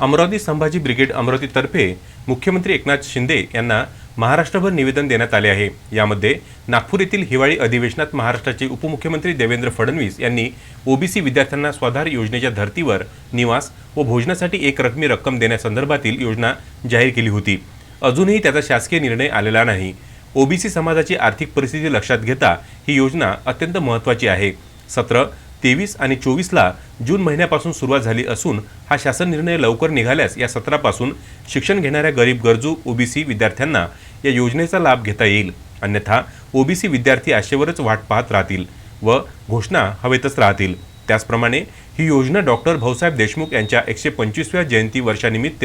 Amravati Sambhaji brigade अमरावतीतर्फे मुख्यमंत्री एकनाथ शिंदे यांना महाराष्ट्रभर निवेदन देण्यात आले आहे। यामध्ये नागपूर येथील हिवाळी अधिवेशनात महाराष्ट्राचे उपमुख्यमंत्री देवेंद्र फडणवीस यांनी ओबीसी विद्यार्थ्यांना स्वाधार योजनेच्या धर्तीवर निवास व भोजनासाठी एक रकमी रक्कम देण्यासंदर्भातील योजना जाहीर केली होती। अजूनही त्याचा शासकीय निर्णय आलेला नाही। ओबीसी समाजाची आर्थिक परिस्थिती लक्षात घेता ही योजना अत्यंत महत्त्वाची आहे। 17, 23 आणि 24ला जून महिन्यापासून सुरुवात झाली असून हा शासन निर्णय लवकर निघाल्यास या 17 पासून शिक्षण घेणाऱ्या गरीब गरजू ओबीसी विद्यार्थ्यांना या योजनेचा लाभ घेता येईल। अन्यथा ओबीसी विद्यार्थी आशेवरच वाट पाहत राहतील व घोषणा हवेतच राहतील। त्याचप्रमाणे ही योजना डॉक्टर भाऊसाहेब देशमुख यांच्या 125व्या जयंती वर्षानिमित्त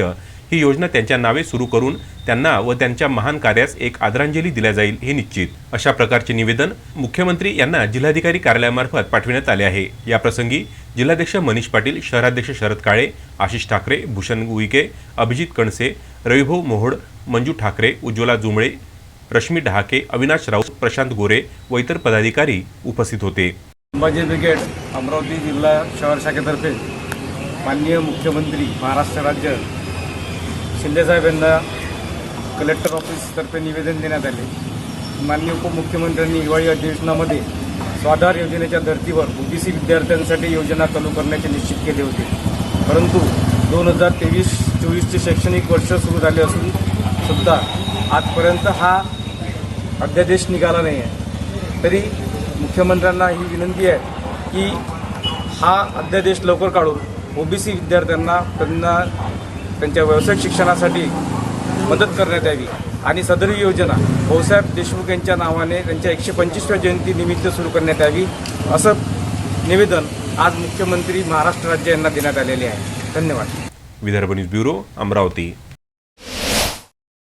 ही योजना त्यांच्या नावे सुरू करून त्यांना व त्यांच्या महान कार्यास एक आदरांजली दिल्या जाईल हे निश्चित। अशा प्रकारचे निवेदन मुख्यमंत्री यांना जिल्हाधिकारी कार्यालयामार्फत पाठविण्यात आले आहे। या प्रसंगी जिल्हाध्यक्ष मनीष पाटील, शहराध्यक्ष शरद काळे, आशिष ठाकरे, भूषण उईके, अभिजित कणसे, रविभाऊ मोहोड, मंजू ठाकरे, उज्ज्वला जुमळे, रश्मी ढहाके, अविनाश राऊत, प्रशांत गोरे व इतर पदाधिकारी उपस्थित होते। संभाजी ब्रिगेड अमरावती जिल्हा शहर शाखेतर्फे माननीय मुख्यमंत्री महाराष्ट्र राज्य शिंदेसाहेब यांना कलेक्टर ऑफिसतर्फे निवेदन देण्यात आले। माननीय उपमुख्यमंत्र्यांनी हिवाळी अधिवेशनामध्ये स्वाधार योजनेच्या धर्तीवर ओबीसी विद्यार्थ्यांसाठी योजना चालू करण्याचे निश्चित केले होते, परंतु 2023-24चे शैक्षणिक वर्ष सुरू झाले असून सुद्धा आजपर्यंत हा अध्यादेश निघाला नाही आहे। तरी मुख्यमंत्र्यांना ही विनंती आहे की हा अध्यादेश लवकर काढून ओबीसी विद्यार्थ्यांना त्यांच्या व्यावसायिक शिक्षणासाठी मदत करण्यात यावी आणि सदरी योजना भाऊसाहेब देशमुख यांच्या नावाने त्यांच्या 125व्या जयंतीनिमित्त सुरू करण्यात यावी असं निवेदन आज मुख्यमंत्री महाराष्ट्र राज्य यांना देण्यात आलेले आहे। धन्यवाद। Vidarbha news bureau, Amravati.